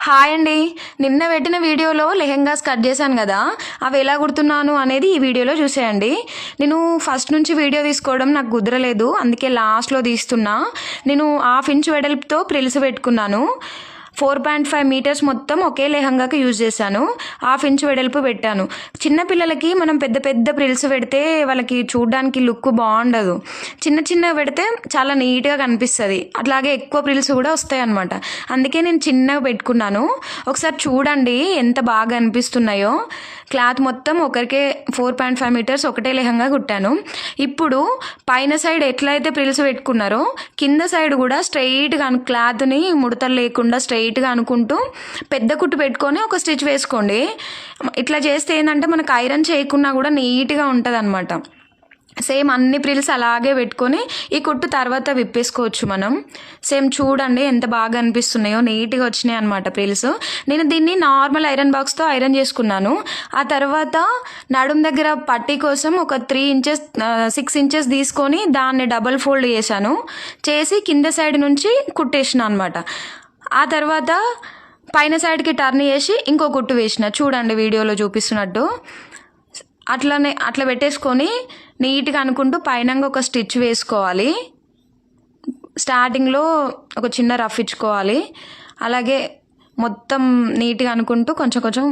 Hi అండి. నిన్న పెట్టిన వీడియోలో లెహెంగాస్ కట్ చేశాను కదా, అవి ఎలా కుడుతున్నాను అనేది ఈ వీడియోలో చూసేయండి. నేను ఫస్ట్ నుంచి వీడియో తీసుకోవడం నాకు కుదరలేదు, అందుకే లాస్ట్లో తీస్తున్నా. నేను 1/2 ఇంచ్ వెడల్పుతో ప్రిల్స్ పెట్టుకున్నాను. 4.5 మీటర్స్ మొత్తం ఒకే లెహంగాకి యూజ్ చేశాను. 1/2 ఇంచ్ వెడల్పు పెట్టాను. చిన్నపిల్లలకి మనం పెద్ద పెద్ద ప్రిల్స్ పెడితే వాళ్ళకి చూడడానికి లుక్ బాగుండదు. చిన్న చిన్న పెడితే చాలా నీట్గా కనిపిస్తుంది. అట్లాగే ఎక్కువ ప్రిల్స్ కూడా వస్తాయి అన్నమాట. అందుకే నేను చిన్నగా పెట్టుకున్నాను. ఒకసారి చూడండి ఎంత బాగా అనిపిస్తున్నాయో. క్లాత్ మొత్తం ఒకరికే 4.5 మీటర్స్ ఒకటే లెహంగా కుట్టాను. ఇప్పుడు పైన సైడ్ ఎట్లయితే ప్రిల్స్ పెట్టుకున్నారో కింద సైడ్ కూడా స్ట్రైట్గా క్లాత్ని ముడతలు లేకుండా స్ట్రైట్గా అనుకుంటూ పెద్ద కుట్టు పెట్టుకొని ఒక స్టిచ్ వేసుకోండి. ఇట్లా చేస్తే ఏంటంటే మనకు ఐరన్ చేయకుండా కూడా నీట్గా ఉంటుంది అన్నమాట. సేమ్ అన్ని ప్రిల్స్ అలాగే పెట్టుకొని ఈ కుట్టు తర్వాత విప్పేసుకోవచ్చు మనం. సేమ్ చూడండి ఎంత బాగా అనిపిస్తున్నాయో, నీట్గా వచ్చినాయి అనమాట ప్రిల్స్. నేను దీన్ని నార్మల్ ఐరన్ బాక్స్తో ఐరన్ చేసుకున్నాను. ఆ తర్వాత నడుం దగ్గర పట్టీ కోసం ఒక 6 ఇంచెస్ తీసుకొని దాన్ని డబల్ ఫోల్డ్ చేసి కింద సైడ్ నుంచి కుట్టేసిన అనమాట. ఆ తర్వాత పైన సైడ్కి టర్న్ చేసి ఇంకో కుట్టు వేసిన, చూడండి వీడియోలో చూపిస్తున్నట్టు. అట్లా పెట్టేసుకొని నీట్గా అనుకుంటూ పైన ఒక స్టిచ్ వేసుకోవాలి. స్టార్టింగ్లో ఒక చిన్న రఫ్ ఇచ్చుకోవాలి. అలాగే మొత్తం నీట్గా అనుకుంటూ కొంచెం కొంచెం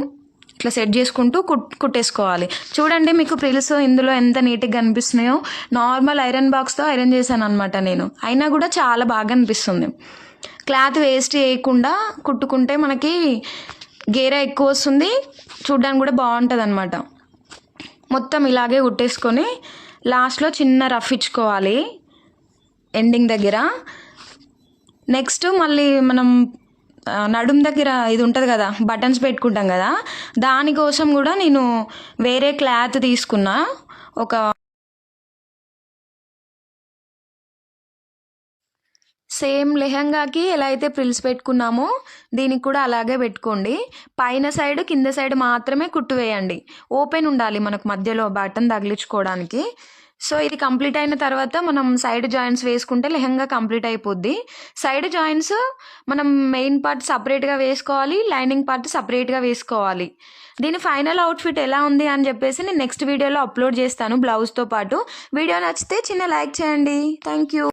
ఇట్లా సెట్ చేసుకుంటూ కుట్టేసుకోవాలి. చూడండి మీకు ప్రిల్స్ ఇందులో ఎంత నీట్గా కనిపిస్తున్నాయో. నార్మల్ ఐరన్ బాక్స్తో ఐరన్ చేశాను అనమాట నేను, అయినా కూడా చాలా బాగా అనిపిస్తుంది. క్లాత్ వేస్ట్ చేయకుండా కుట్టుకుంటే మనకి గేరా ఎక్కువ వస్తుంది, చూడడానికి కూడా బాగుంటుంది అనమాట. మొత్తం ఇలాగే కుట్టేసుకొని లాస్ట్లో చిన్న రఫ్ ఇచ్చుకోవాలి ఎండింగ్ దగ్గర. నెక్స్ట్ మళ్ళీ మనం నడుం దగ్గర ఇది ఉంటుంది కదా, బటన్స్ పెట్టుకుంటాం కదా, దానికోసం కూడా నేను వేరే క్లాత్ తీసుకున్నా. సేమ్ లెహంగాకి ఎలా అయితే ప్రిల్స్ పెట్టుకున్నామో దీనికి కూడా అలాగే పెట్టుకోండి. పైన సైడ్ కింద సైడ్ మాత్రమే కుట్టు వేయండి. ఓపెన్ ఉండాలి మనకు మధ్యలో బటన్ తగిలించుకోవడానికి. సో ఇది కంప్లీట్ అయిన తర్వాత మనం సైడ్ జాయింట్స్ వేసుకుంటే లెహంగా కంప్లీట్ అయిపోద్ది. సైడ్ జాయింట్స్ మనం మెయిన్ పార్ట్ సపరేట్గా వేసుకోవాలి, లైనింగ్ పార్ట్ సపరేట్గా వేసుకోవాలి. దీని ఫైనల్ అవుట్ఫిట్ ఎలా ఉంది అని చెప్పేసి నేను నెక్స్ట్ వీడియోలో అప్లోడ్ చేస్తాను బ్లౌజ్తో పాటు. వీడియో నచ్చితే చిన్న లైక్ చేయండి. Thank you.